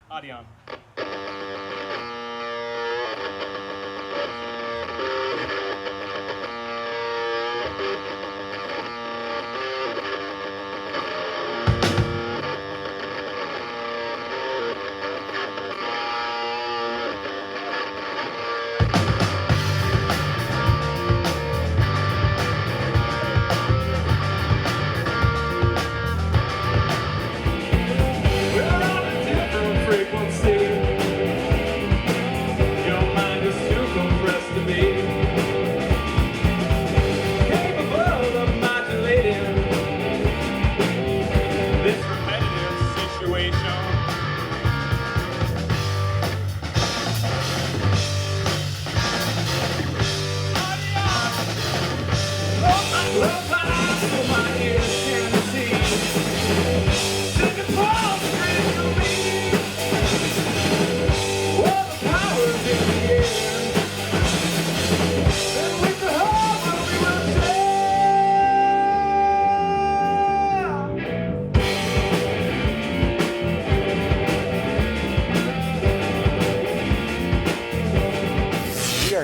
Audion.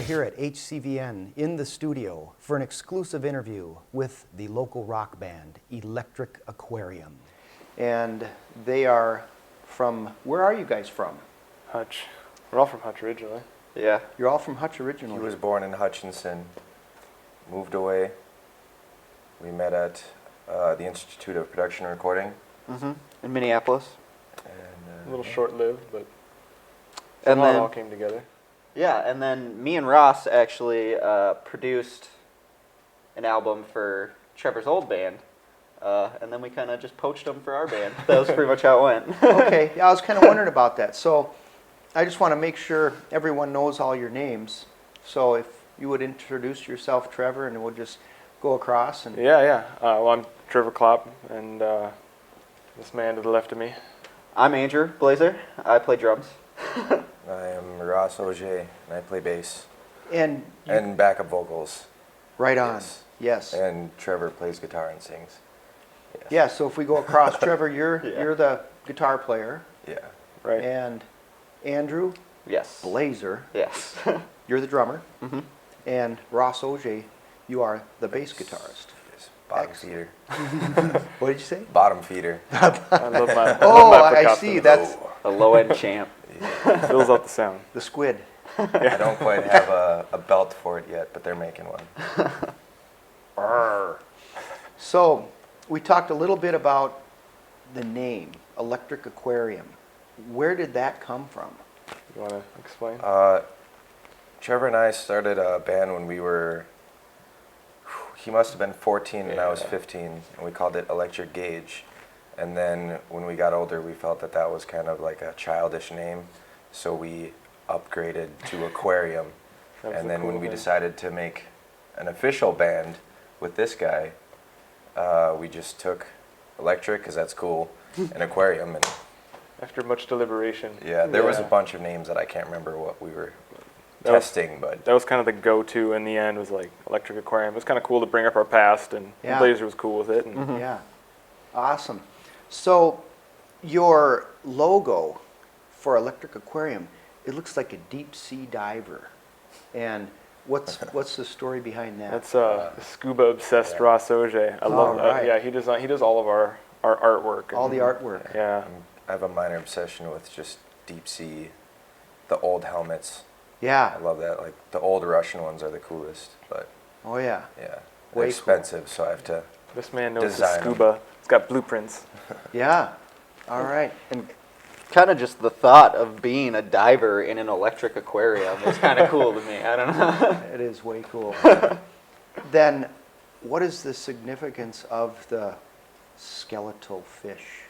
Here at HCVN in the studio for an exclusive interview with the local rock band Electric Aquarium. And they are from, where are you guys from? Hutch. We're all from Hutch originally. Yeah. You're all from Hutch originally? He was born in Hutchinson, moved away. We met at the Institute of Production and Recording. In Minneapolis. And, A little short-lived, but And somehow it then- all came together. Yeah, and then me and Ross actually produced an album for Trevor's old band, and then we kind of just poached them for our band. That was pretty much how it went. Okay, yeah, I was kind of wondering about that. So I just want to make sure everyone knows all your names. So if you would introduce yourself, Trevor, and we'll just go across. And Yeah. Well, I'm Trevor Klopp, and this man to the left of me. I'm Andrew Blazer. I play drums. I am Ross Auger, and I play bass And and backup vocals. right on, yes. And Trevor plays guitar and sings. Yes. Yeah, so if we go across, Trevor, you're Yeah. you're the guitar player, Yeah. Right. and Andrew Yes. Blazer, Yes. you're the drummer, hmm and Ross Auger, you are the bass guitarist. Yes. Bottom Excellent. feeder. What did you say? Bottom feeder. I love my Oh, love my I percussion. see. That's A low-end champ. Fills out the sound. the squid. I don't quite have a belt for it yet, but they're making one. Arr. So we talked a little bit about the name, Electric Aquarium. Where did that come from? You want to explain? Trevor and I started a band when we were, he must have been 14 and I was Yeah. 15, and we called it Electric Gauge. And then when we got older, we felt that was kind of like a childish name, so we upgraded to Aquarium. That was And a then cool when we name. decided to make an official band with this guy, we just took Electric, because that's cool, and Aquarium. And After much deliberation. yeah, there was a Yeah. bunch of names that I can't remember what we were That was- testing, but That was kind of the go-to in the end, was like Electric Aquarium. It was kind of cool to bring up our past, and Yeah. Blazer was cool with it. And Yeah, awesome. So your logo for Electric Aquarium, it looks like a deep sea diver. And what's the story behind that? That's scuba obsessed yeah. Ross Auger. I love All right. Yeah, he does all of our artwork. All and- the artwork. Yeah. I have a minor obsession with just deep sea, the old helmets. Yeah. I love that. Like the old Russian ones are the coolest, but Oh yeah. yeah, Way they're expensive, so I have to. This man knows his Design 'em. scuba. He's got blueprints. Yeah. All right. And kind of just the thought of being a diver in an electric aquarium is kind of cool to me. I don't know. It is way cool. Then, what is the significance of the skeletal fish?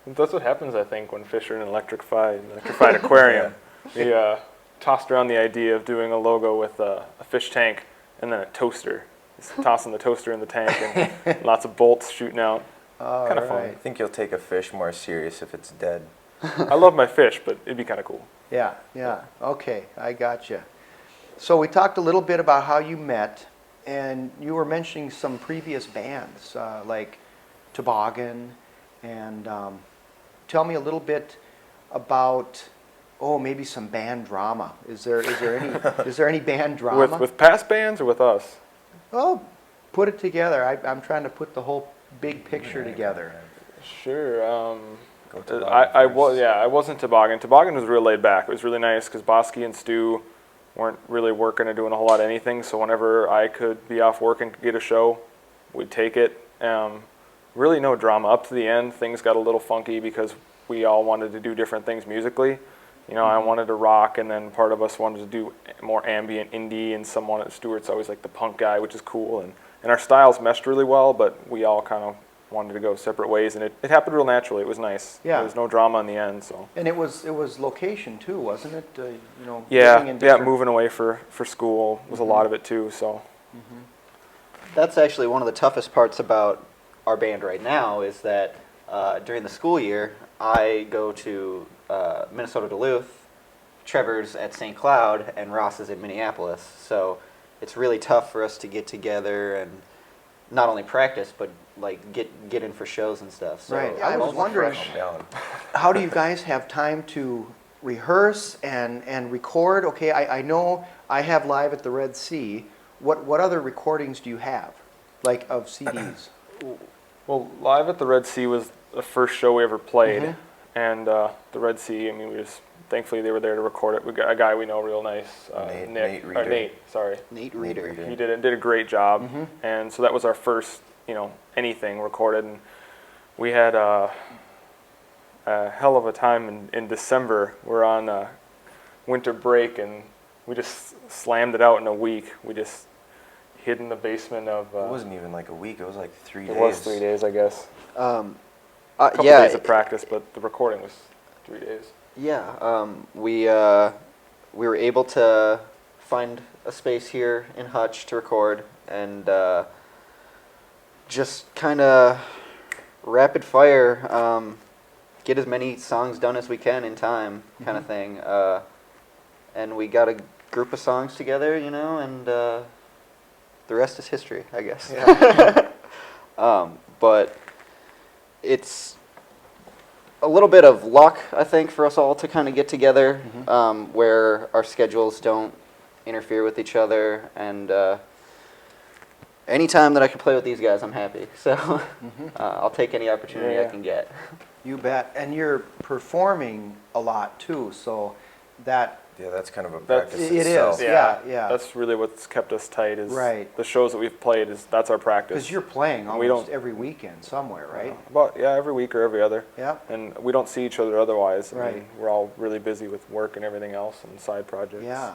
That's what happens, I think, when fish are in an electrified aquarium. We tossed around the idea of doing a logo with a fish tank and then a toaster. Just tossing the toaster in the tank and lots of bolts shooting out. Kind of I fun. think you'll take a fish more serious if it's dead. I love my fish, but it'd be kind of cool. Yeah, yeah. Okay, I got you. So we talked a little bit about how you met, and you were mentioning some previous bands like Toboggan, and tell me a little bit about, maybe some band drama. Is there any band drama? With past bands or with us? Oh, put it together. I'm trying to put the whole big picture together. Sure. Go to I wasn't Toboggan. Toboggan was real laid back. It was really nice because Bosky and Stu weren't really working or doing a whole lot of anything. So whenever I could be off work and could get a show, we'd take it. Really no drama. Up to the end, things got a little funky because we all wanted to do different things musically. You know, I wanted to rock, and then part of us wanted to do more ambient indie, and someone at Stewart's always like the punk guy, which is cool. And our styles meshed really well, but we all kind of wanted to go separate ways, and it happened real naturally. It was nice. Yeah. There was no drama in the end. So. And it was location too, wasn't it? Living in Yeah, different... moving away for school was a lot of it too. So. That's actually one of the toughest parts about our band right now is that during the school year, I go to Minnesota Duluth, Trevor's at St. Cloud, and Ross is in Minneapolis. So it's really tough for us to get together and not only practice, but like get in for shows and stuff. So Right. I was wondering, how do you guys have time to rehearse and record? Okay, I know I have Live at the Red Sea. What other recordings do you have, like of CDs? Well, Live at the Red Sea was the first show we ever played, and the Red Sea. I mean, thankfully they were there to record it. We got a guy we know real nice, Nate Reeder. He did a great job, and so that was our first, anything recorded. And we had a hell of a time in December. We're on winter break, and we just slammed it out in a week. We just hid in the basement of... it wasn't even like a week. It was like 3 days. It was 3 days, I guess. A couple yeah, days of practice, but the recording was 3 days. Yeah, we were able to find a space here in Hutch to record, and just kind of rapid fire, get as many songs done as we can in time, kind of thing. And we got a group of songs together, and the rest is history, I guess. Yeah. But it's a little bit of luck, I think, for us all to kind of get together, where our schedules don't interfere with each other. And anytime that I can play with these guys, I'm happy. So I'll take any opportunity I can get. You bet. And you're performing a lot too, so that... Yeah, that's kind of a practice It itself. is, yeah. That's really what's kept us tight is Right. the shows that we've played. That's our practice. Because you're playing We almost don't- every weekend somewhere, right? Every week or every other. Yeah. And we don't see each other otherwise. I Right. mean, we're all really busy with work and everything else and side projects. Yeah.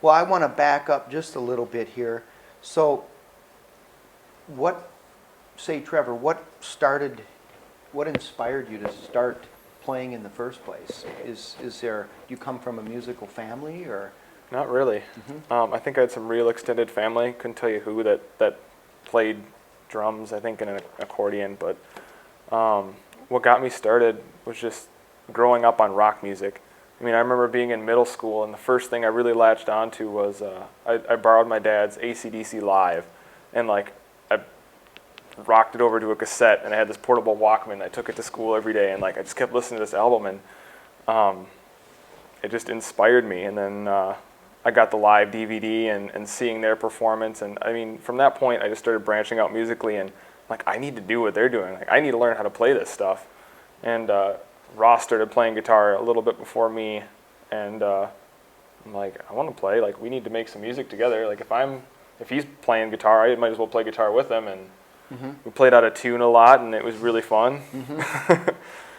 Well, I want to back up just a little bit here. So, Trevor, what inspired you to start playing in the first place? Do you come from a musical family, or? Not really. I think I had some real extended family. Couldn't tell you who that played drums. I think in an accordion. But what got me started was just growing up on rock music. I mean, I remember being in middle school, and the first thing I really latched onto was I borrowed my dad's AC/DC Live, and I rocked it over to a cassette, and I had this portable Walkman. I took it to school every day, and I just kept listening to this album, and it just inspired me. And then I got the live DVD and seeing their performance, and I mean, from that point, I just started branching out musically, and I need to do what they're doing. I need to learn how to play this stuff. And Ross started playing guitar a little bit before me, and I'm like, I want to play. We need to make some music together. If he's playing guitar, I might as well play guitar with him, and we played out of tune a lot, and it was really fun.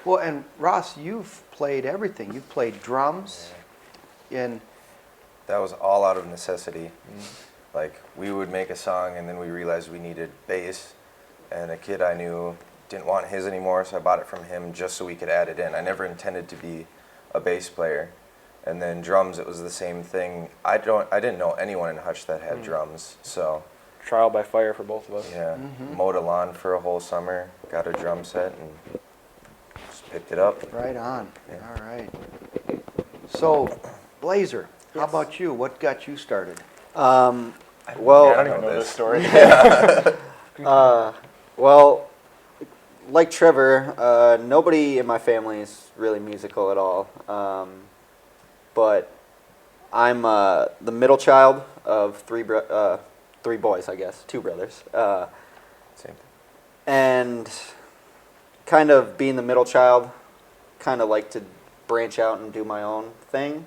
Well, and Ross, you've played everything. You've played drums, and That was all out of necessity. We would make a song, and then we realized we needed bass, and a kid I knew didn't want his anymore, so I bought it from him just so we could add it in. I never intended to be a bass player. And then drums, it was the same thing. I didn't know anyone in Hutch that had drums, so... Trial by fire for both of us. Yeah, mowed a lawn for a whole summer, got a drum set, and just picked it up. right on. Yeah. All right. So, Blazer, how Yes. about you? What got you started? Well, I don't even know this story. well, like Trevor, nobody in my family is really musical at all. But I'm the middle child of three boys, I guess, 2 brothers. Same thing. And kind of being the middle child, kind of like to branch out and do my own thing.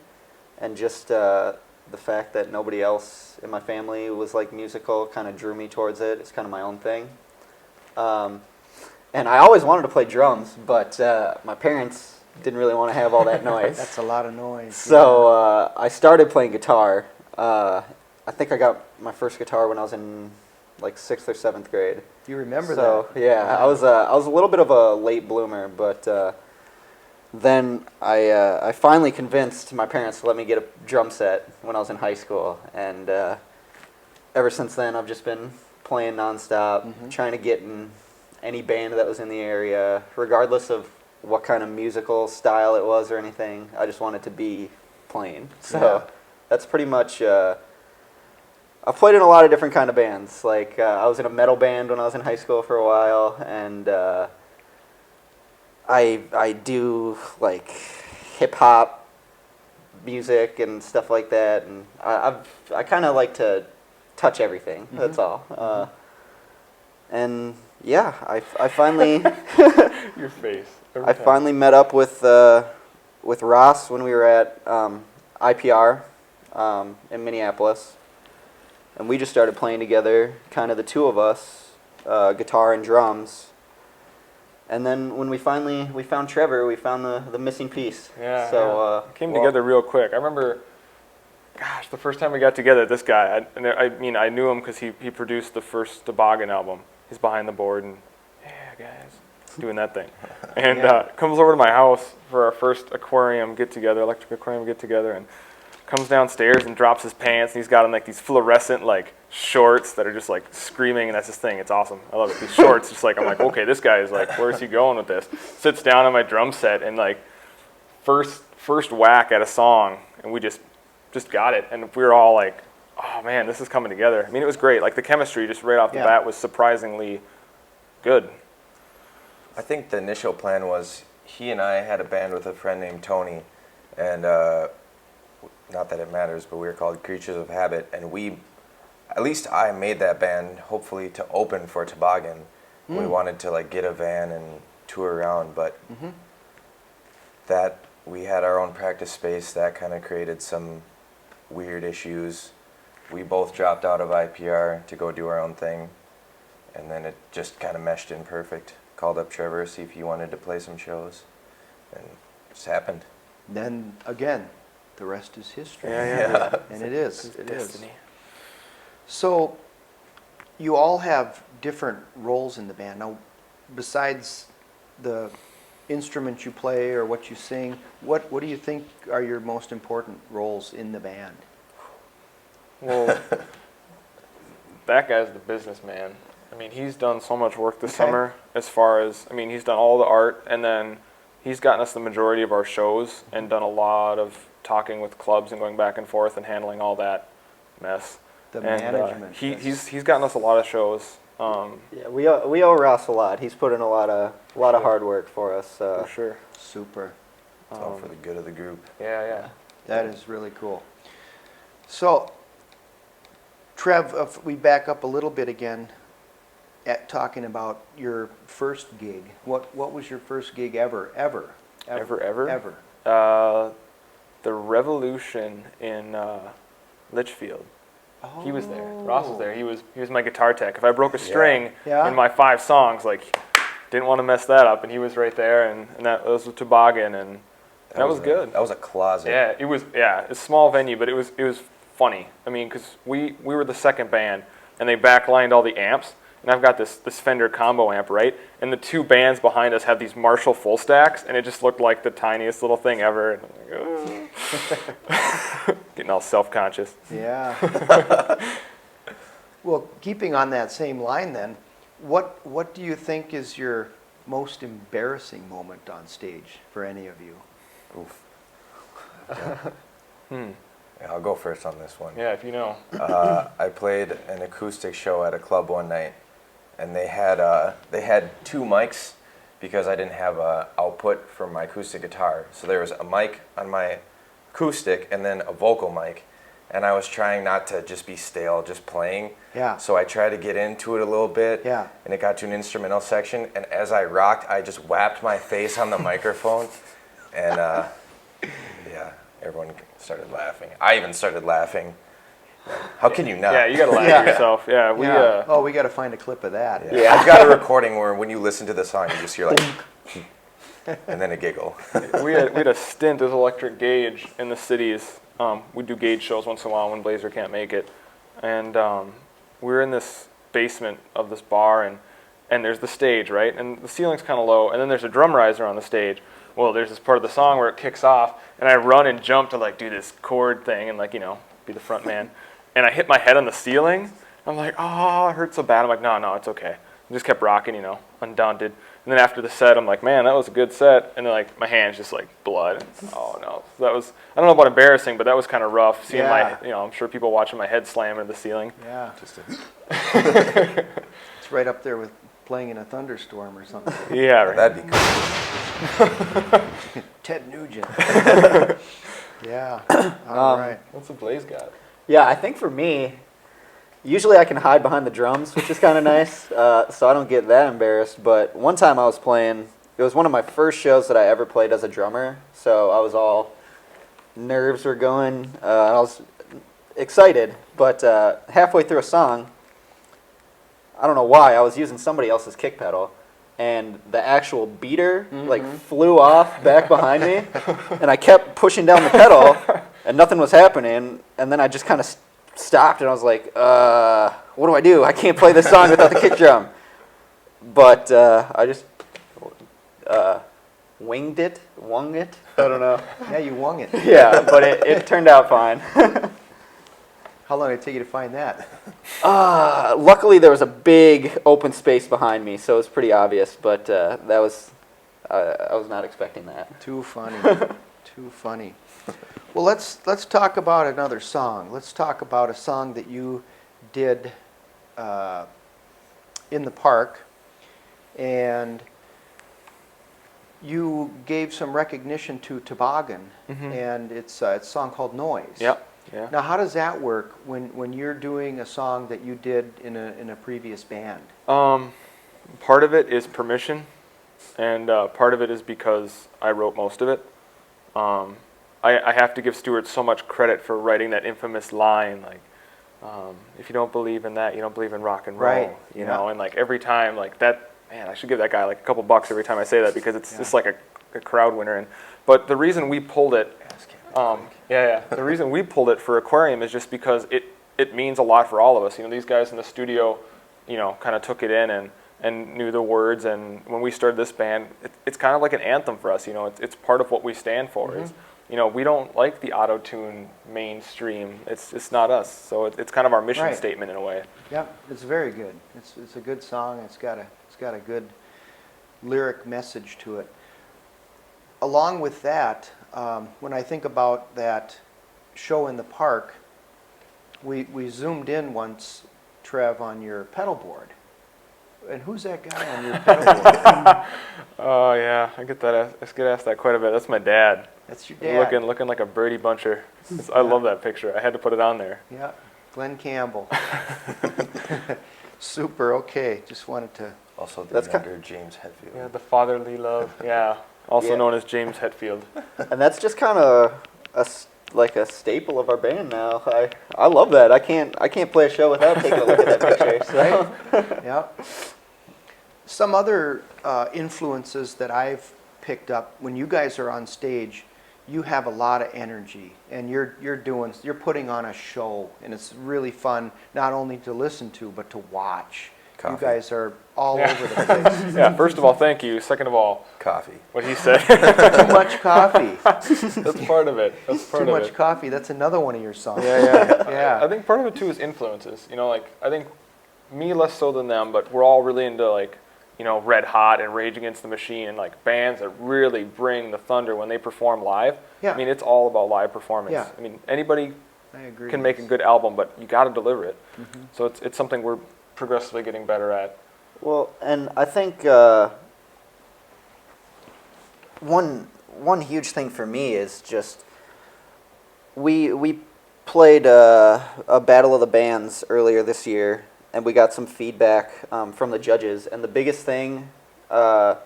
And just the fact that nobody else in my family was like musical kind of drew me towards it. It's kind of my own thing. And I always wanted to play drums, but my parents didn't really want to have all that noise. That's a lot of noise. So I started playing guitar. I think I got my first guitar when I was in like 6th or 7th grade. Do you remember that? So yeah, I was a little bit of a late bloomer, but then I finally convinced my parents to let me get a drum set when I was in high school, and ever since then I've just been playing nonstop, trying to get in any band that was in the area, regardless of what kind of musical style it was or anything. I just wanted to be playing. So that's pretty much. I've played in a lot of different kind of bands. Like I was in a metal band when I was in high school for a while, and I do like hip hop music and stuff like that, and I kind of like to touch everything. That's all. And yeah, I finally Your face. I finally met up with Ross when we were at IPR in Minneapolis, and we just started playing together, kind of the 2 of us, guitar and drums. And then when we found Trevor, we found the missing piece. Yeah. So it came together real quick. I remember, gosh, the first time we got together, this guy. I knew him because he produced the first Toboggan album. He's behind the board and yeah, guys, doing that thing. And comes over to my house for our first aquarium get together, electric aquarium get together, and comes downstairs and drops his pants, and he's got on like these fluorescent like shorts that are just like screaming, and that's his thing. It's awesome. I love it. These shorts, just like I'm like, okay, this guy is like, where's he going with this? Sits down on my drum set and like first whack at a song, and we just got it, and we were all like, oh man, this is coming together. I mean, it was great. Like the chemistry just right off the bat was surprisingly good. I think the initial plan was he and I had a band with a friend named Tony, and not that it matters, but we were called Creatures of Habit, and at least I made that band hopefully to open for Toboggan. We wanted to like get a van and tour around, but that we had our own practice space. That kind of created some weird issues. We both dropped out of IPR to go do our own thing, and then it just kind of meshed in perfect. Called up Trevor, see if he wanted to play some shows, and it just happened. Then again, the rest is history. Yeah. And it is. It is. Destiny. So, you all have different roles in the band. Now, besides the instruments you play or what you sing, what do you think are your most important roles in the band? Well, that guy's the businessman. I mean, he's done so much work this summer as far as, I mean, he's done all the art, and then he's gotten us the majority of our shows and done a lot of talking with clubs and going back and forth and handling all that mess. The and, management. he's gotten us a lot of shows. yeah, we owe Ross a lot. He's put in a lot of hard work for us. For sure. Super. It's all for the good of the group. Yeah. That is really cool. So, Trev, if we back up a little bit again at talking about your first gig. What was your first gig ever? Ever? The Revolution in Litchfield. Oh. He was there. Ross was there. He was my guitar tech. If I broke a string Yeah. in my 5 songs, like, didn't want to mess that up, and he was right there, and that was with Toboggan, and that was good. That was a closet. Yeah, it was. Yeah, it's a small venue, but it was funny. I mean, because we were the second band, and they backlined all the amps, and I've got this Fender combo amp, right? And the 2 bands behind us have these Marshall full stacks, and it just looked like the tiniest little thing ever. And I'm like, oh. Getting all self-conscious. Yeah. Well, keeping on that same line then, what do you think is your most embarrassing moment on stage for any of you? Oof. Yeah, I'll go first on this one. Yeah, if you know. I played an acoustic show at a club one night, and they had 2 mics because I didn't have a output for my acoustic guitar. So there was a mic on my acoustic and then a vocal mic. And I was trying not to just be stale, just playing. Yeah. So I tried to get into it a little bit. Yeah. And it got to an instrumental section. And as I rocked, I just whapped my face on the microphone. And yeah, everyone started laughing. I even started laughing. How can you not? Yeah, you gotta laugh Yeah. at yourself. Yeah, we Yeah. Oh, we got to find a clip of that. Yeah. I've got a recording where when you listen to the song, you just hear like, and then a giggle. we had a stint as Electric Gauge in the cities. We do gauge shows once in a while when Blazer can't make it, and we were in this basement of this bar, and there's the stage, right, and the ceiling's kind of low, and then there's a drum riser on the stage. Well, there's this part of the song where it kicks off, and I run and jump to like do this chord thing and like be the front man, and I hit my head on the ceiling. I'm like, oh, it hurts so bad. I'm like, no, it's okay. I just kept rocking, undaunted. And then after the set, I'm like, man, that was a good set. And then like my hands just like blood. Oh no, that was, I don't know about embarrassing, but that was kind of rough. Seeing Yeah. I'm sure people watching my head slam into the ceiling. Yeah. Just It's right up there with playing in a thunderstorm or something. Yeah, right. that'd be cool. Ted Nugent. Yeah. All right. What's the Blaze got? Yeah, I think for me, usually I can hide behind the drums, which is kind of nice, so I don't get that embarrassed. But one time I was playing, it was one of my first shows that I ever played as a drummer, so I was all, nerves were going, I was excited, but halfway through a song, I don't know why, I was using somebody else's kick pedal, and the actual beater like flew off back behind me, and I kept pushing down the pedal, and nothing was happening, and then I just kind of stopped, and I was like, what do? I can't play this song without the kick drum. But I just wung it, I don't know. Yeah, you wung it. Yeah, but it turned out fine. How long did it take you to find that? Luckily, there was a big open space behind me, so it was pretty obvious, but that was, I was not expecting that. Too funny. Too funny. Well, let's talk about another song. Let's talk about a song that you did in the park, and you gave some recognition to Toboggan, and it's a song called Noise. Yep. Yeah. Now, how does that work when you're doing a song that you did in a previous band? Part of it is permission, and part of it is because I wrote most of it. I have to give Stuart so much credit for writing that infamous line, like, if you don't believe in that, you don't believe in rock and roll. Right. You know, and like every time, like that, man, I should give that guy like a couple bucks every time I say that, because it's just like a crowd winner. But the reason we pulled it, the reason we pulled it for Aquarium is just because it means a lot for all of us. These guys in the studio, kind of took it in and knew the words. And when we started this band, it's kind of like an anthem for us. It's part of what we stand for. Is, we don't like the auto-tune mainstream. It's not us. So it's kind of our mission statement in a way. Yeah, it's very good. It's a good song. It's got a good lyric message to it. Along with that, when I think about that show in the park, we zoomed in once, Trev, on your pedal board. And who's that guy on your pedal board? Oh yeah, I get asked that quite a bit. That's my dad. That's your dad. Looking like a birdie buncher. I love that picture. I had to put it on there. Yeah, Glenn Campbell. Super. Okay, just wanted to. Also the younger James Hetfield. Yeah, the fatherly love. Yeah, also known as James Hetfield. And that's just kind of like a staple of our band now. I love that. I can't play a show without taking a look at that picture. So. Right? Yeah. Some other influences that I've picked up when you guys are on stage, you have a lot of energy, and you're putting on a show, and it's really fun not only to listen to but to watch. Coffee. You guys are all over the place. Yeah. First of all, thank you. Second of all, Coffee. what he said. Too much coffee. That's part of it. That's part Too of much it. coffee. That's another one of your songs. Yeah. Yeah. I think part of it too is influences. I think me less so than them, but we're all really into Red Hot and Rage Against the Machine, and like bands that really bring the thunder when they perform live. Yeah. I mean, it's all about live performance. Yeah. I mean, anybody I agree. can make a good album, but you got to deliver it. So it's something we're progressively getting better at. Well, and I think one huge thing for me is just we played a Battle of the Bands earlier this year, and we got some feedback from the judges. And the biggest thing that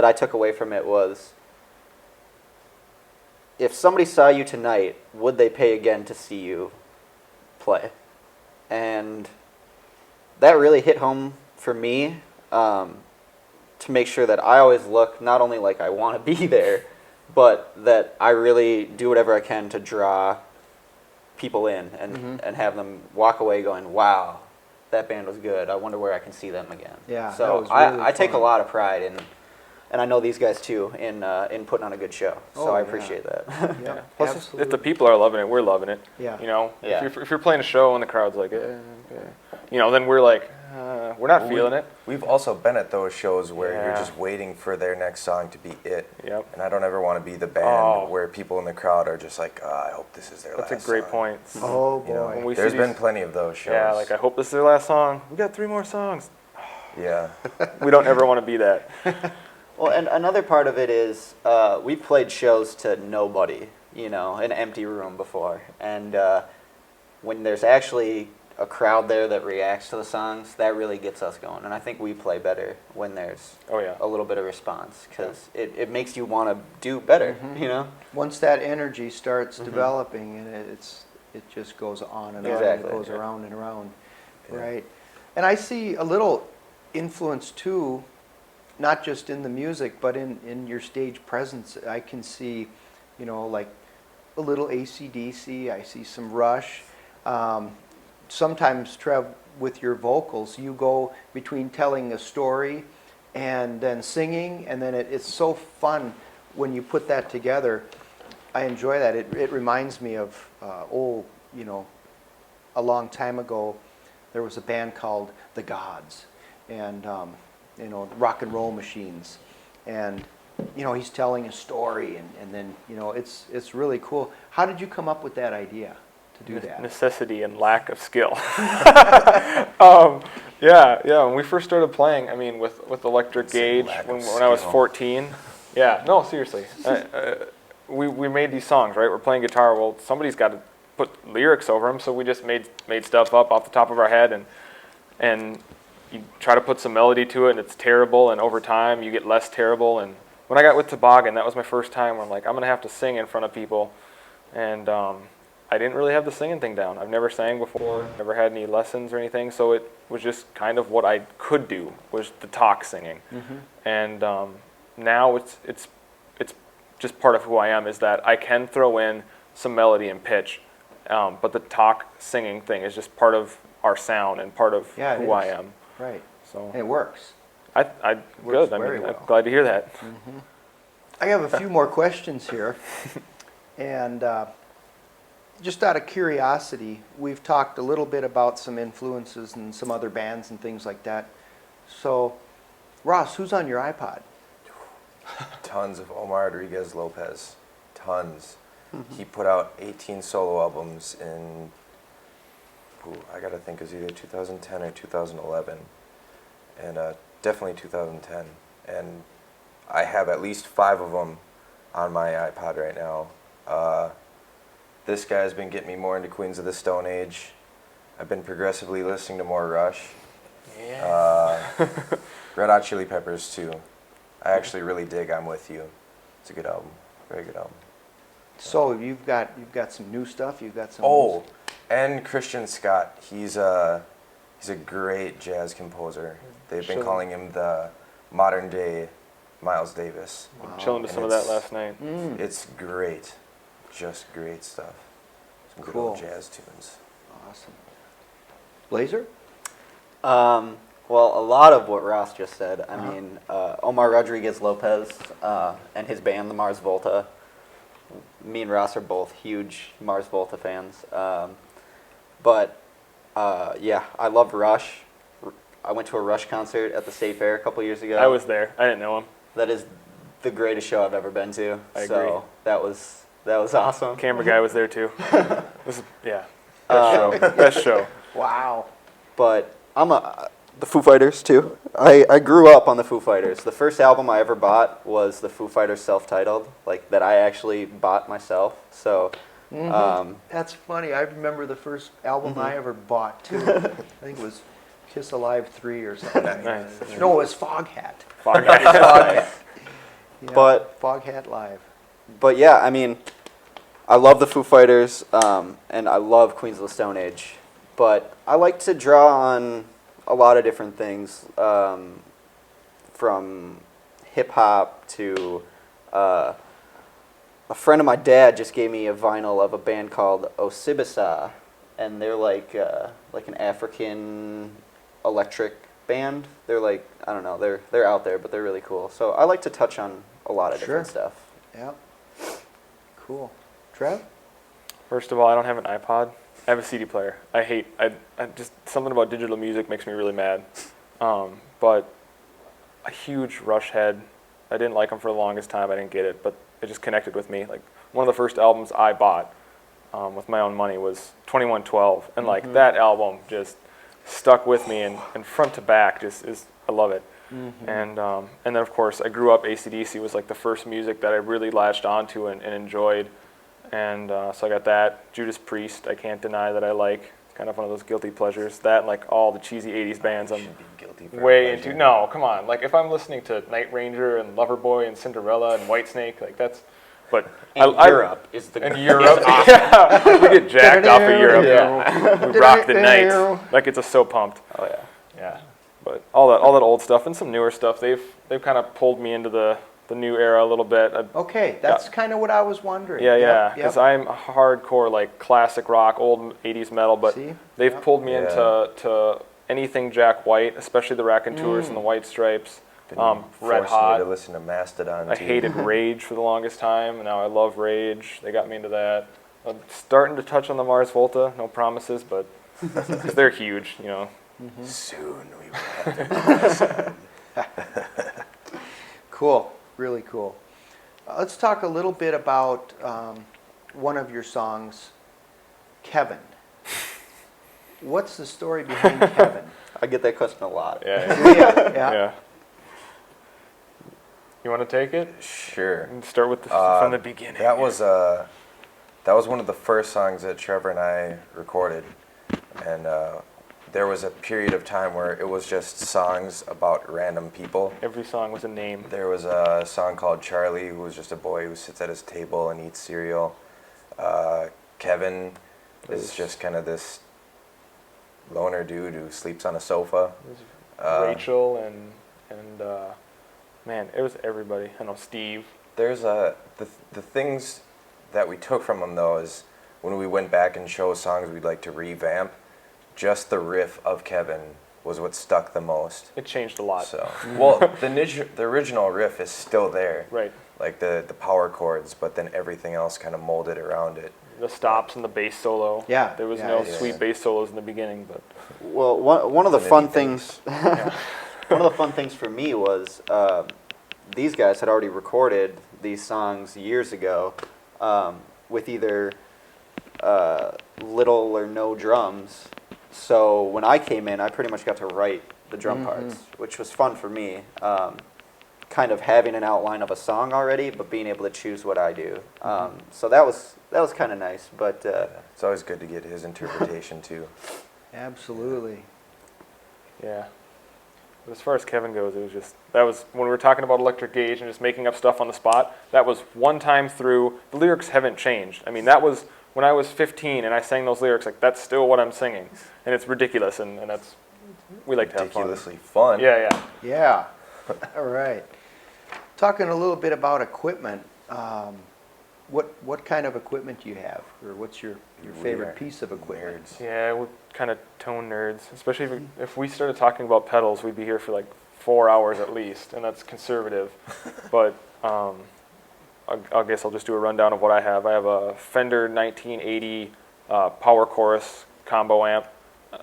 I took away from it was, if somebody saw you tonight, would they pay again to see you play? And that really hit home for me, to make sure that I always look not only like I want to be there, but that I really do whatever I can to draw people in and have them walk away going, wow, that band was good. I wonder where I can see them again. Yeah, that so was really I take a fun. lot of pride in, and I know these guys too, in putting on a good show. So Oh, I yeah. appreciate that. Yeah, Plus, if absolutely. the people are loving it, we're loving it. Yeah. You know, Yeah. if you're playing a show and the crowd's like, you know, then we're like, we're not Well, feeling it. We've also been at those shows where you're Yeah. just waiting for their next song to be it. Yep. And I don't ever want to be the band Oh. where people in the crowd are just like, I hope this is their That's last a great song." point. Oh You know, boy. When we there's see been these- plenty of those shows. Yeah, like I hope this is their last song. We got 3 more songs. Yeah. We don't ever want to be that. Well, and another part of it is we've played shows to nobody, you know, an empty room before. And when there's actually a crowd there that reacts to the songs, that really gets us going. And I think we play better when there's Oh yeah. a little bit of response, because it makes you want to do better, you know? Once that energy starts Mhm. developing, and it just goes on and on, and Exactly, it goes yeah. around and around, Yeah. right? And I see a little influence too, not just in the music, but in your stage presence. I can see, you know, like a little AC/DC. I see some Rush. Sometimes, Trev, with your vocals, you go between telling a story and then singing, and then it's so fun when you put that together. I enjoy that. It reminds me of you know, a long time ago, there was a band called The Gods, and you know, rock and roll machines, and you know, he's telling a story, and then you know, it's really cool. How did you come up with that idea to do that? Necessity and lack of skill. Yeah. When we first started playing, I mean, with Electric It's a Gauge, lack when of I was skill. 14. Yeah, no, seriously. We made these songs, right? We're playing guitar. Well, somebody's got to put lyrics over them, so we just made stuff up off the top of our head, and you try to put some melody to it, and it's terrible. And over time, you get less terrible. And when I got with Toboggan, that was my first time where I'm like, I'm gonna have to sing in front of people, and I didn't really have the singing thing down. I've never sang before, never had any lessons or anything, so it was just kind of what I could do, was the talk singing. And now it's just part of who I am, is that I can throw in some melody and pitch, but the talk singing thing is just part of our sound and part of Yeah, it who I is. am. Right, So and it works. I Works good. I very mean, well. I'm glad to hear that. I have a few more questions here, and just out of curiosity, we've talked a little bit about some influences and some other bands and things like that. So, Ross, who's on your iPod? Tons of Omar Rodriguez Lopez. Tons. He put out 18 solo albums in, I gotta think, it was either 2010 or 2011. And definitely 2010. And I have at least 5 of them on my iPod right now. This guy's been getting me more into Queens of the Stone Age. I've been progressively listening to more Rush. Red Hot Chili Peppers too. I actually really dig I'm With You. It's a good album. Very good album. So you've got some new stuff. You've got some. Oh, and Christian Scott. He's a great jazz composer. They've been Sure. calling him the modern day Miles Davis. I'm chilling to And some of that it's- last night. Mm, It's great. Just great stuff. Some good Cool. old jazz tunes. awesome. Blazer? Well, a lot of what Ross just said. I mean, Omar Rodriguez Lopez and his band, the Mars Volta. Me and Ross are both huge Mars Volta fans. But yeah, I love Rush. I went to a Rush concert at the State Fair a couple years ago. I was there. I didn't know him. That is the greatest show I've ever been to. I so agree. that was awesome. Camera guy was there too. This is, yeah. Uh, Best show. Best show. Wow. But the Foo Fighters too. I grew up on the Foo Fighters. The first album I ever bought was the Foo Fighters self-titled, like that I actually bought myself. So That's funny. I remember the first album I ever bought too. I think it was Kiss Alive 3 or something. Nice. No, it was Foghat. Foghat. Foghat. Yeah, But- Foghat Live. But yeah, I mean, I love the Foo Fighters, and I love Queens of the Stone Age. But I like to draw on a lot of different things, from hip hop to a friend of my dad just gave me a vinyl of a band called Osibisa, and they're like an African electric band. They're like, I don't know, they're out there, but they're really cool. So I like to touch on a lot of different stuff. Yeah. Cool. Trev? First of all, I don't have an iPod. I have a CD player. I just, something about digital music makes me really mad. But a huge Rush head. I didn't like them for the longest time. I didn't get it, but it just connected with me. Like, one of the first albums I bought with my own money was 2112. And like, that album just stuck with me, and front to back just is, I love it. And then of course I grew up, AC/DC was like the first music that I really latched onto and enjoyed, and so I got that. Judas Priest, I can't deny that I like. Kind of one of those guilty pleasures. That and like all the cheesy 80s bands I'm Should be guilty for way pleasure. into. No, come on. Like, if I'm listening to Night Ranger and Loverboy and Cinderella and Whitesnake, like that's, but Europe is the and Europe, yeah, we get jacked off of Europe. Yeah. We rock the night. Like, it's just so pumped. Oh yeah. Yeah, but all that old stuff and some newer stuff, they've kind of pulled me into the new era a little bit. Okay, that's kind of what I was wondering. Yeah, Yep, because yep. I'm a hardcore, like, classic rock, old 80s metal, but See? they've Yep. pulled me Yeah. into anything Jack White, especially the Raconteurs and the White Stripes. Been Red forcing me Hot. to listen to Mastodon. I too. hated Rage for the longest time, and now I love Rage. They got me into that. I'm starting to touch on the Mars Volta, no promises, but 'cause they're huge, you know. Soon we will have to Cool, really cool. Let's talk a little bit about one of your songs, Kevin. What's the story behind Kevin? I get that question a lot. Yeah. Yeah. You want to take it? Sure. And start with from the beginning. That was one of the first songs that Trevor and I recorded, and there was a period of time where it was just songs about random people. Every song was a name. There was a song called Charlie, who was just a boy who sits at his table and eats cereal. Kevin is just kind of this loner dude who sleeps on a sofa. Rachel and man, it was everybody. I know Steve. There's the things that we took from them though is when we went back and chose songs we'd like to revamp, just the riff of Kevin was what stuck the most. It changed a lot. So, well, the original riff is still there, Right. like the power chords, but then everything else kind of molded around it. The stops and the bass solo. Yeah, There was yeah, no yeah. sweet bass solos in the beginning, but Well, one of the Many fun things. things, one of the fun things for me was these guys had already recorded these songs years ago with either little or no drums. So when I came in, I pretty much got to write the drum parts, which was fun for me. Kind of having an outline of a song already, but being able to choose what I do. So that was kind of nice. But It's always good to get his interpretation too. Absolutely. yeah. But as far as Kevin goes, it was just, that was, when we were talking about Electric Gauge and just making up stuff on the spot, that was one time through. The lyrics haven't changed. I mean, that was when I was 15 and I sang those lyrics, like, that's still what I'm singing. And it's ridiculous, and that's, we like to have fun. Ridiculously fun. Yeah. Yeah. All right. Talking a little bit about equipment. What kind of equipment do you have, or what's your favorite Weird. piece of equipment? Nerds. Yeah, we're kind of tone nerds. Especially if we started talking about pedals, we'd be here for like 4 hours at least, and that's conservative. But I guess I'll just do a rundown of what I have. I have a Fender 1980 Power Chorus combo amp.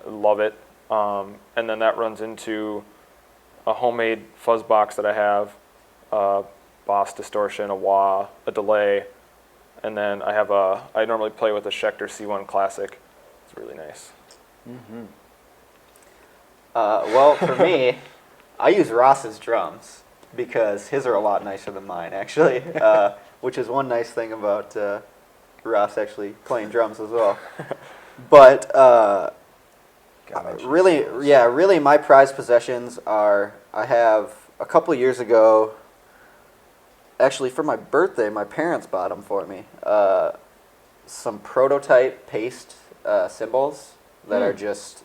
Love it. And then that runs into a homemade fuzz box that I have, Boss distortion, a wah, a delay, and then I have I normally play with a Schecter C1 Classic. It's really nice. Well, for me, I use Ross's drums because his are a lot nicer than mine, actually, which is one nice thing about Ross actually playing drums as well. But really my prized possessions are, I have a couple years ago, actually for my birthday, my parents bought them for me, some prototype paste cymbals that are just,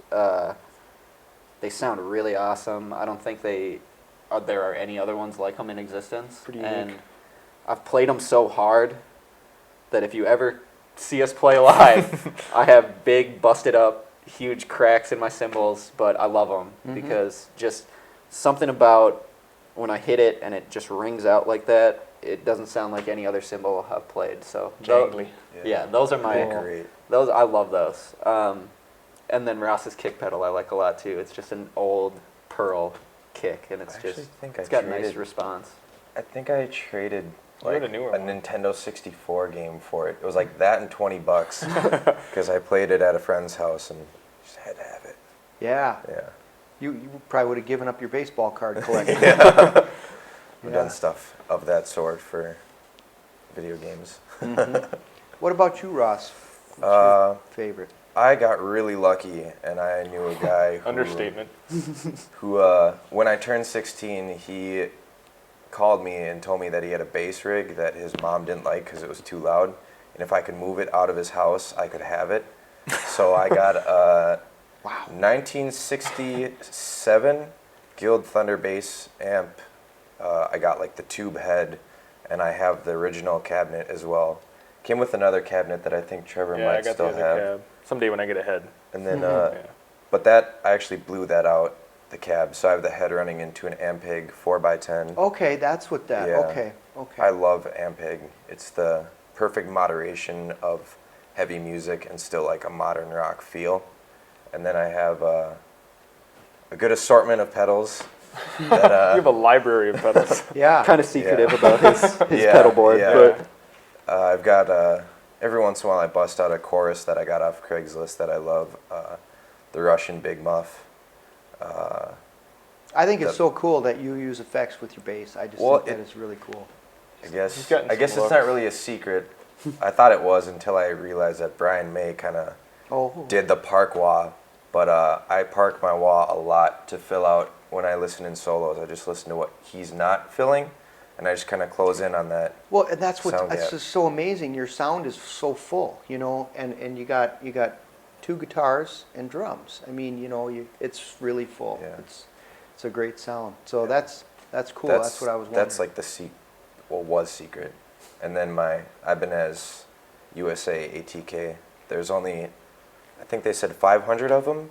they sound really awesome. I don't think there are any other ones like them in existence. Pretty and unique. I've played them so hard that if you ever see us play live, I have big, busted up, huge cracks in my cymbals, but I love them because just something about when I hit it and it just rings out like that, it doesn't sound like any other cymbal I've played. So Jangly. those are my They're great. those. I love those. And then Ross's kick pedal I like a lot too. It's just an old Pearl kick, and it's it's got nice response. I think I traded You like had a newer a one. Nintendo 64 game for it. It was like that and $20 because I played it at a friend's house and just had to have it. Yeah. Yeah. You probably would have given up your baseball card collection. I've done stuff of that sort for video games. What about you, Ross? What's your favorite? I got really lucky, and I knew a guy who, Understatement. who when I turned 16, he called me and told me that he had a bass rig that his mom didn't like because it was too loud, and if I could move it out of his house, I could have it. So I got a 1967 Guild Thunder bass amp. I got like the tube head, and I have the original cabinet as well. Came with another cabinet that I think Trevor Yeah, I might got still the other have. cab. Someday when I get a head. And then, Yeah. but that, I actually blew that out, the cab. So I have the head running into an Ampeg 4x10. Okay, that's what that. Yeah. Okay. I love Ampeg. It's the perfect moderation of heavy music and still like a modern rock feel. And then I have a good assortment of pedals. That, You have a library of pedals. Yeah. Kind of secretive about his Yeah, pedal board, yeah. but I've got every once in a while I bust out a chorus that I got off Craigslist that I love. The Russian Big Muff. I think it's so cool that you use effects with your bass. I just Well, think that is really cool. I guess He's gotten some it's looks. not really a secret. I thought it was until I realized that Brian May kind of Oh. did the park wah, but I park my wah a lot to fill out when I listen in solos. I just listen to what he's not filling, and I just kind of close in on that. Well, and that's what Sound that's gap. just so amazing. Your sound is so full, you know, and you got two guitars and drums. I mean, you know, it's really full. Yeah. It's a great sound. So that's cool. That's what I was wondering. That's like the was secret. And then I've been as USA ATK. There's only, I think they said 500 of them.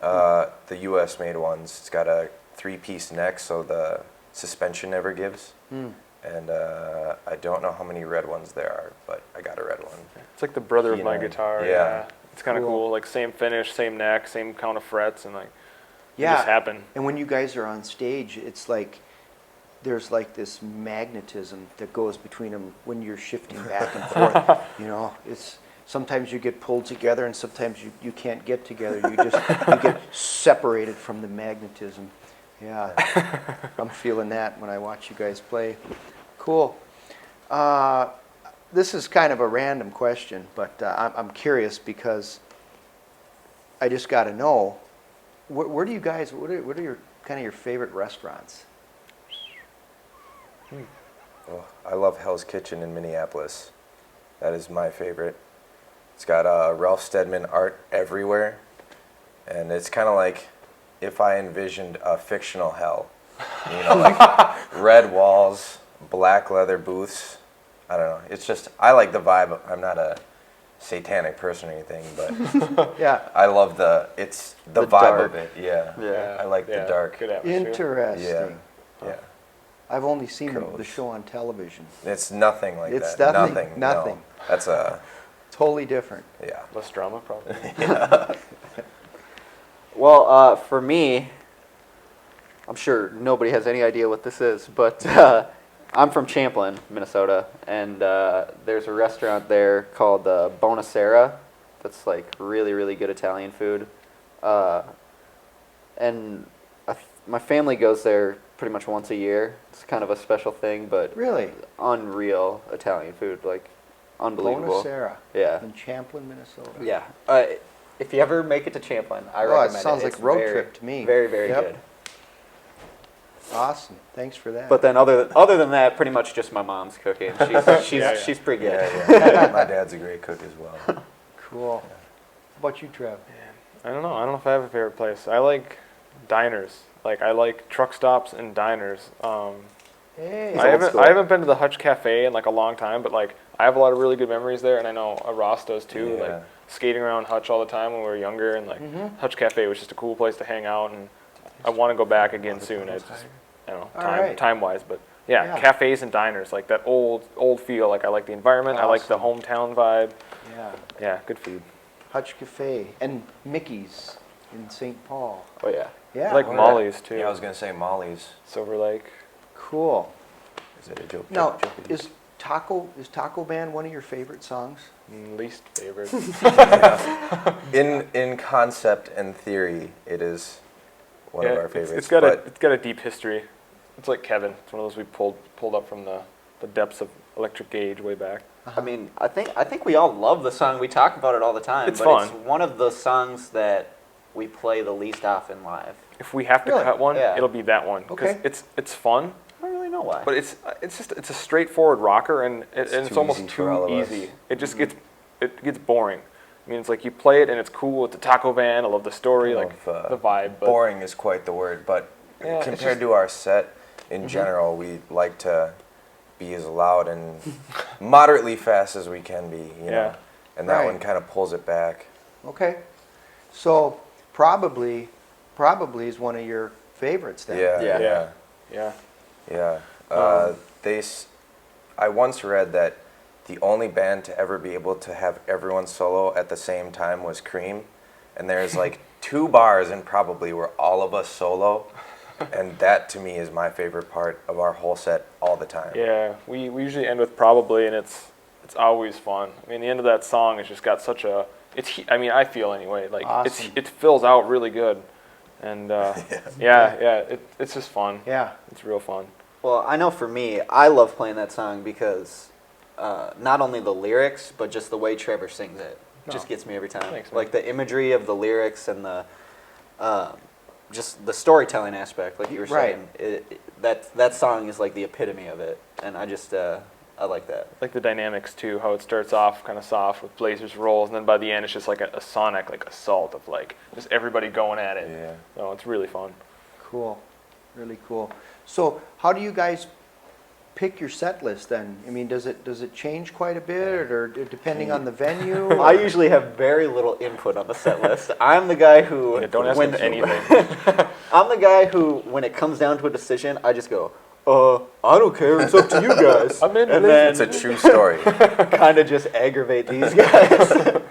The US made ones. It's got a 3-piece neck, so the suspension never gives. And I don't know how many red ones there are, but I got a red one. It's like the brother of You my know, guitar. yeah. Yeah. It's kind of Cool. cool. Like same finish, same neck, same count of frets, and like it Yeah. just happened. And when you guys are on stage, it's like there's like this magnetism that goes between them when you're shifting back and forth. You know, it's sometimes you get pulled together and sometimes you can't get together. You get separated from the magnetism. Yeah, I'm feeling that when I watch you guys play. Cool. This is kind of a random question, but I'm curious because I just got to know. Where do you guys? What are your kind of your favorite restaurants? Oh, I love Hell's Kitchen in Minneapolis. That is my favorite. It's got Ralph Steadman art everywhere, and it's kind of like if I envisioned a fictional hell. You know, like red walls, black leather booths. I don't know. It's just, I like the vibe. I'm not a satanic person or anything, but Yeah. I love the The vibe dark. of it. Yeah. Yeah. I like the dark. Good atmosphere. Interesting. Yeah. I've only seen the Gross. show on television. It's nothing like It's that. nothing, No. nothing. That's Totally different. yeah. Less drama, probably. well, for me, I'm sure nobody has any idea what this is, but I'm from Champlin, Minnesota, and there's a restaurant there called Bonacera that's like really, really good Italian food. and my family goes there pretty much once a year. It's kind of a special thing, but Really? unreal Italian food, like unbelievable. Bonacera Yeah. in Champlin, Minnesota. Yeah. If you ever make it to Champlin, I Oh, it recommend it. sounds like It's a road very, trip to me. Very, very Yep. good. Awesome. Thanks for that. But then other than that, pretty much just my mom's cooking. She's pretty good. Yeah. My dad's a great cook as well. Cool. How about you, Trev? I don't know. I don't know if I have a favorite place. I like diners. Like I like truck stops and diners. Hey. He's I old haven't school. I haven't been to the Hutch Cafe in like a long time, but like I have a lot of really good memories there, and I know Ross does too. Yeah. Like skating around Hutch all the time when we were younger, and like Hutch Cafe was just a cool place to hang out, and I want to go back again soon. I just I don't know All right. time wise, but yeah, Yeah. cafes and diners like that old feel. Like I like the environment. I like the hometown vibe. Yeah. Yeah, good food. Hutch Cafe and Mickey's in St. Paul. Oh yeah. Yeah. I like Molly's too. Yeah, I was gonna say Molly's. Silver Lake. Cool. Is it a joke? Now, is Taco Band one of your favorite songs? Least favorite. In concept and theory, it is one of our favorites. It's got a deep history. It's like Kevin. It's one of those we pulled up from the depths of Electric Gauge way back. I mean, I think we all love the song. We talk about it all the time. It's but fun. It's one of the songs that we play the least often live. If we have to Really? cut one, Yeah. it'll be that one because Okay. it's fun, I don't really know why. but it's a straightforward rocker and it's too almost easy for all too of us. easy. It just gets boring. I mean, it's like you play it and it's cool. It's a taco van. I love the story, like the vibe. But boring is quite the word, but Yeah, it's compared just- to our set in general, we like to be as loud and moderately fast as we can be, you know. Yeah. And that Right. one kind of pulls it back. Okay. So probably is one of your favorites then. Yeah, Yeah. yeah, yeah. yeah. Um, I once read that the only band to ever be able to have everyone solo at the same time was Cream, and there's like 2 bars in Probably where all of us solo, and that to me is my favorite part of our whole set all the time. Yeah, we usually end with Probably, and it's always fun. I mean, the end of that song has just got such a I mean, I feel anyway, like Awesome. it fills out really good, and it's just fun. Yeah. It's real fun. Well, I know for me, I love playing that song because not only the lyrics, but just the way Trevor sings it just gets me every time. Thanks, man. Like the imagery of the lyrics and the just the storytelling aspect, like you were Right. saying. That song is like the epitome of it, and I just I like that. Like the dynamics too, how it starts off kind of soft with Blazers rolls, and then by the end it's just like a sonic like assault of like just everybody going at it. Yeah. So it's really fun. Cool. Really cool. So how do you guys pick your set list then? I mean, does it change quite a bit, or depending on the venue? I usually have very little input on the set list. I'm the guy who Yeah, don't ask when them anything. I'm the guy who, when it comes down to a decision, I just go, I don't care. It's up to you guys. I'm in and It's then a true story. kind of just aggravate these guys.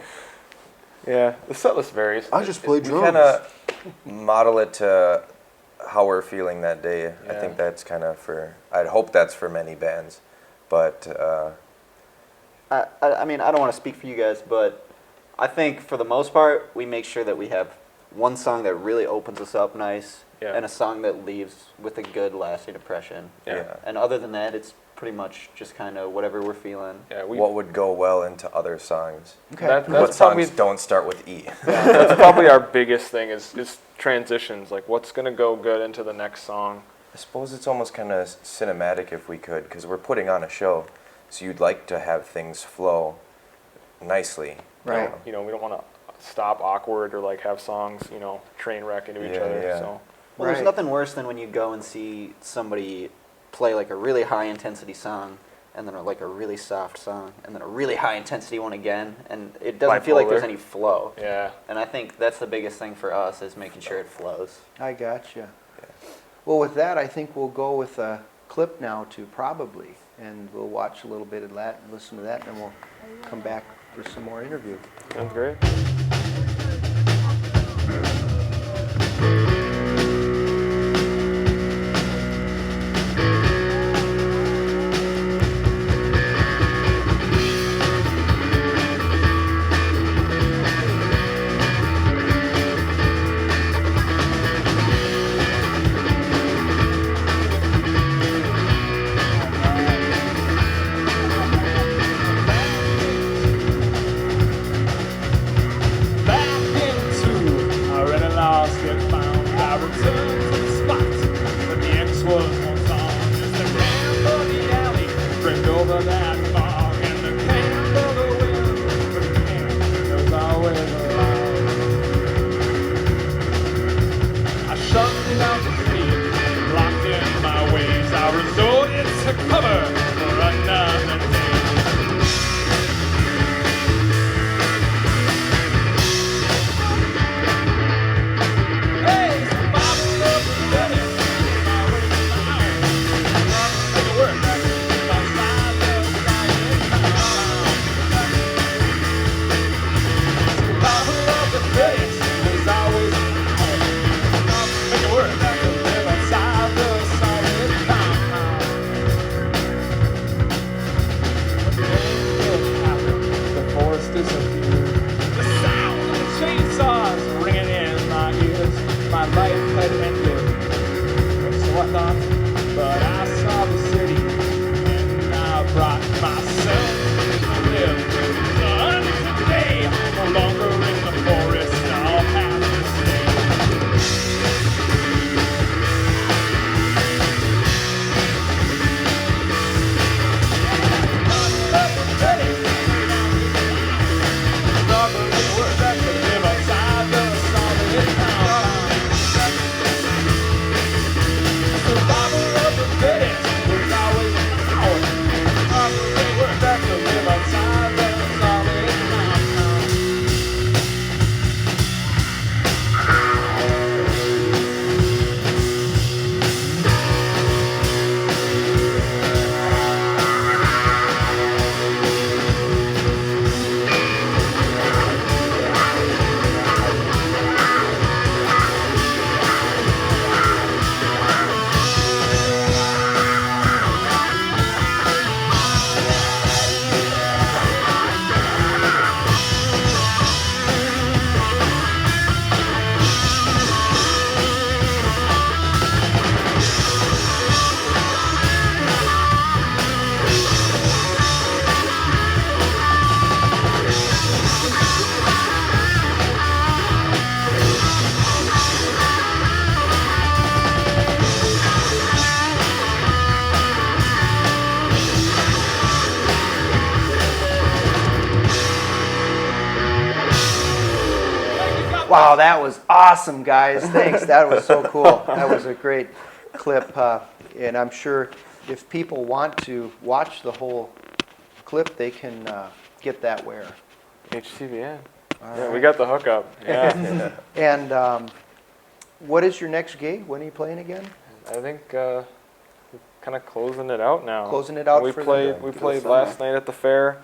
Yeah, the set list varies. I just play We kind of model it to how we're feeling that day. I Yeah. think that's kind of I'd hope that's for many bands. But I mean, I don't want to speak for you guys, but I think for the most part, we make sure that we have one song that really opens us up nice, Yeah. and a song that leaves with a good lasting impression. Yeah. And other than that, it's pretty much just kind of whatever we're feeling. Yeah, what would go well into other songs? Okay. That- What that's probably songs don't start with E? that's probably our biggest thing is transitions. Like what's gonna go good into the next song. I suppose it's almost kind of cinematic if we could, because we're putting on a show, so you'd like to have things flow nicely. Right. You know, we don't want to stop awkward or like have songs, you know, train wreck into each Yeah, other. yeah. So Well, there's Right. nothing worse than when you go and see somebody play like a really high intensity song, and then like a really soft song, and then a really high intensity one again, and it doesn't feel like there's Bipolar. any flow. yeah. And I think that's the biggest thing for us is making sure it flows. I gotcha. Well, with that, I think we'll go with a clip now to Probably, and we'll watch a little bit of that and listen to that, and then we'll come back for some more interview. Sounds great. Wow, that was awesome, guys. Thanks. That was so cool. That was a great clip. And I'm sure if people want to watch the whole clip, they can get that where? HCVN. All Yeah, we right. got the hookup. Yeah. And what is your next gig? When are you playing again? I think kind of closing it out now. Closing it out We for played. the We played summer. last night at the fair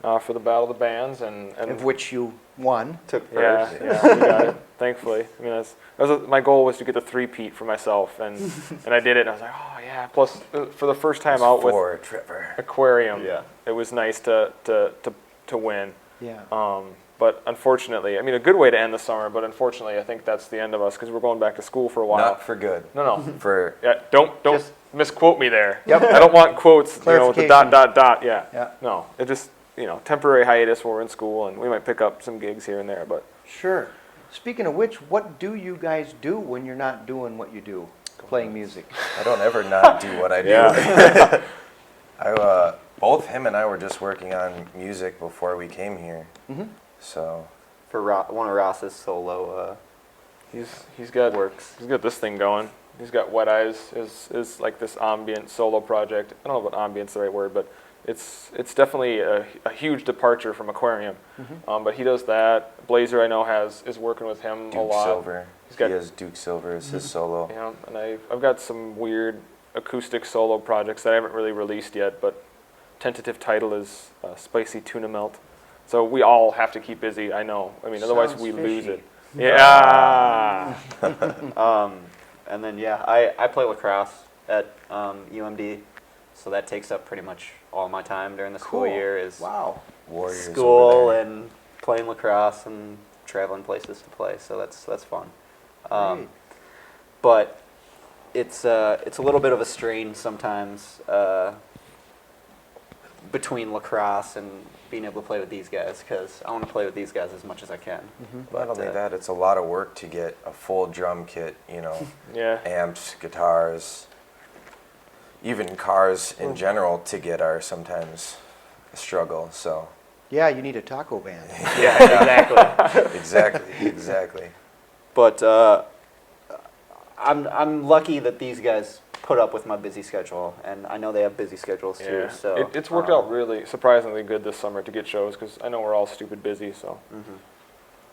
for the Battle of the Bands, and of which you won. Took yeah, first. yeah, we got it. Thankfully, I mean, my goal was to get the three-peat for myself, and I did it. And I was like, oh yeah. Plus, for the first time out with For Trevor. Aquarium, Yeah. it was nice to win. Yeah. But unfortunately, I mean, a good way to end the summer. But unfortunately, I think that's the end of us because we're going back to school for a while. Not for good. No. For Yeah, don't Just- misquote me there. Yep. I don't want quotes, with the Clarification. dot. Yeah. Yeah. No, it just, temporary hiatus while we're in school, and we might pick up some gigs here and there. But Sure. Speaking of which, what do you guys do when you're not doing what you do, playing music? I don't ever not do what I do. yeah, Both him and I were just working on music before we came here. Mm-hmm. So For one of Ross's solo he's got this thing going. He's got Wet Eyes is like this ambient solo project. I don't know if ambient's the right word, but it's definitely a huge departure from Aquarium. Mm-hmm. But he does that. Blazer, I know, is working with him a Duke lot. Silver. He's got- He has Duke Silver as his solo. Yeah, and I've got some weird acoustic solo projects that I haven't really released yet, but tentative title is Spicy Tuna Melt. So we all have to keep busy, I know. I mean, otherwise Sounds we lose fishy. it. Yeah. and then I play lacrosse at UMD, so that takes up pretty much all my time during the school Cool. year is Wow. Warriors over school there. and playing lacrosse and traveling places to play. So that's fun. Great. But it's a little bit of a strain sometimes between lacrosse and being able to play with these guys because I want to play with these guys as much as I can. Not only that, it's a lot of work to get a full drum kit, Yeah. amps, guitars, even cars in general to get are sometimes a struggle. So Yeah, you need a taco band. Yeah, exactly. exactly. But I'm lucky that these guys put up with my busy schedule, and I know they have busy schedules too. Yeah. So It's worked out really surprisingly good this summer to get shows because I know we're all stupid busy. So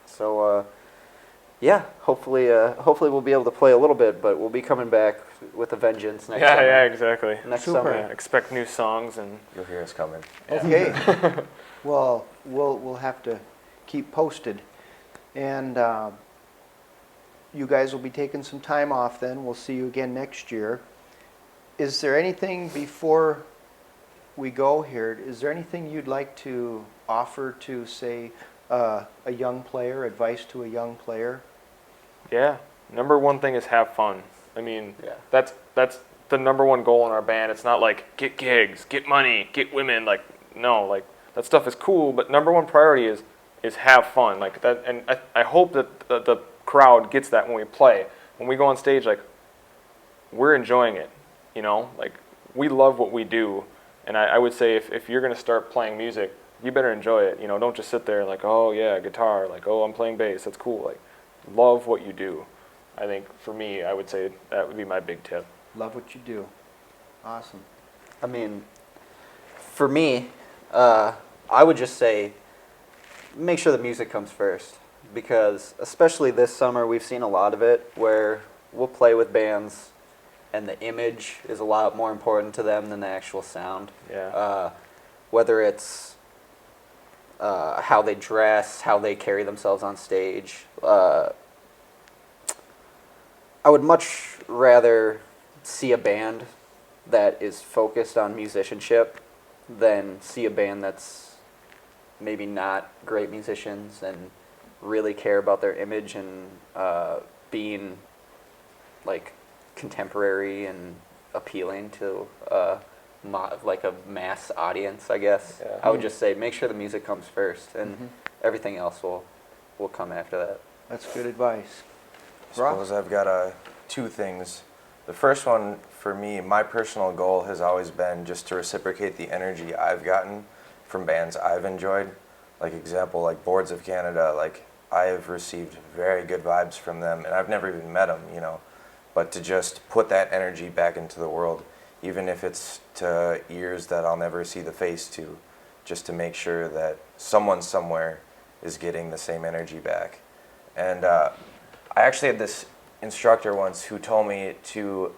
So yeah, hopefully we'll be able to play a little bit, but we'll be coming back with a vengeance next summer. yeah, exactly. Next Super. summer. Yeah, expect new songs and You'll hear us coming. Okay. Well, we'll have to keep posted. And you guys will be taking some time off then. We'll see you again next year. Is there anything before we go here, is there anything you'd like to offer to, say, a young player, advice to a young player? yeah. Number one thing is have fun. I mean, Yeah. that's the number one goal in our band. It's not like get gigs, get money, get women. Like no, like that stuff is cool, but number one priority is have fun. Like that, and I hope that the crowd gets that when we play. When we go on stage, like we're enjoying it. Like we love what we do, and I would say if you're gonna start playing music, you better enjoy it. Don't just sit there like, oh yeah, guitar, like oh I'm playing bass, that's cool. Like love what you do. I think for me, I would say that would be my big tip. Love what you do. Awesome. I mean, for me, I would just say make sure the music comes first, because especially this summer we've seen a lot of it where we'll play with bands and the image is a lot more important to them than the actual sound. Yeah. Whether it's how they dress, how they carry themselves on stage. I would much rather see a band that is focused on musicianship than see a band that's maybe not great musicians and really care about their image and being like contemporary and appealing to like a mass audience, I guess. Yeah. I would just say make sure the music comes first, and everything else will come after that. That's good advice. I suppose I've got two things. The first one, for me, my personal goal has always been just to reciprocate the energy I've gotten from bands I've enjoyed. Like example, like Boards of Canada, like I've received very good vibes from them, and I've never even met them, you know. But to just put that energy back into the world, even if it's to ears that I'll never see the face to, just to make sure that someone somewhere is getting the same energy back. And I actually had this instructor once who told me to,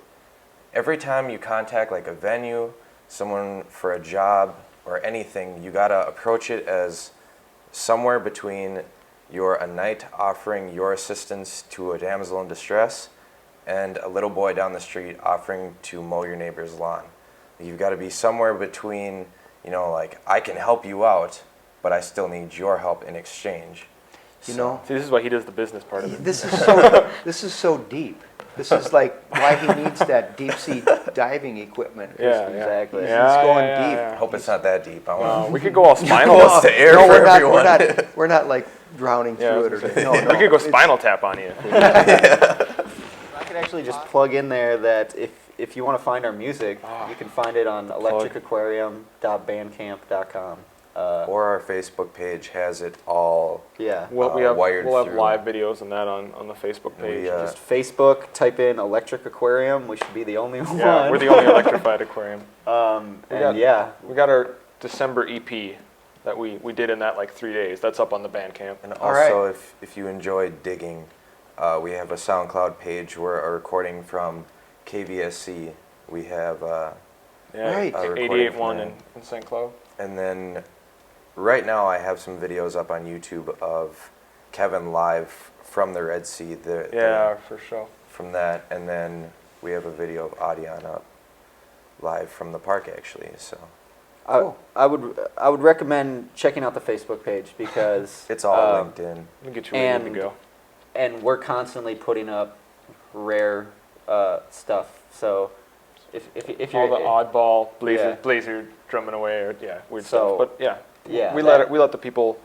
every time you contact like a venue, someone for a job or anything, you gotta approach it as somewhere between you're a knight offering your assistance to a damsel in distress and a little boy down the street offering to mow your neighbor's lawn. You've got to be somewhere between, you know, like, I can help you out, but I still need your help in exchange. You know, See, this is why he does the business part of it. this is so deep. This is like why he needs that deep sea diving equipment. Yeah, exactly. He's going deep. I hope it's not that deep. I want We could go all spinal. What's the air No, for we're not, everyone? we're not like drowning Yeah, I through was it. Or gonna say, no, no. we could go It's- spinal tap on you. I could actually just plug in there that if you want to find our music, you can find it on electricaquarium.bandcamp.com. Or our Facebook page has it all. Yeah. We'll have wired we'll have through. live videos and that on the Facebook page. We, Just Facebook, type in Electric Aquarium. We should be the only one. yeah, we're the only electrified aquarium. And got- yeah, We got our December EP that we did in that like 3 days. That's up on the Bandcamp. And All right. also, if you enjoy digging, we have a SoundCloud page. We're a recording from KVSC. We have, Yeah, Right. A recording 88.1 from in St. Cloud. and then right now I have some videos up on YouTube of Kevin live from the Red Sea. Yeah, for sure. From that, and then we have a video of Adion up live from the park actually. So Cool. I would recommend checking out the Facebook page because it's all linked in. We'll get you ready to And- go. and we're constantly putting up rare stuff. So if All you're the oddball Yeah. blazer drumming away or weird So, stuff. But yeah, yeah, we that- let the people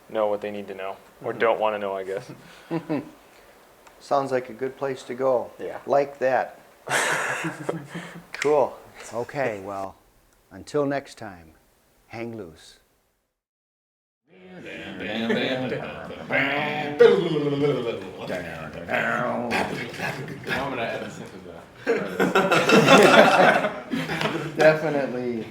know what they need to know or don't want to know, I guess. Sounds like a good place to go. Yeah. Like that. Cool. Okay, well, until next time, hang loose. Definitely.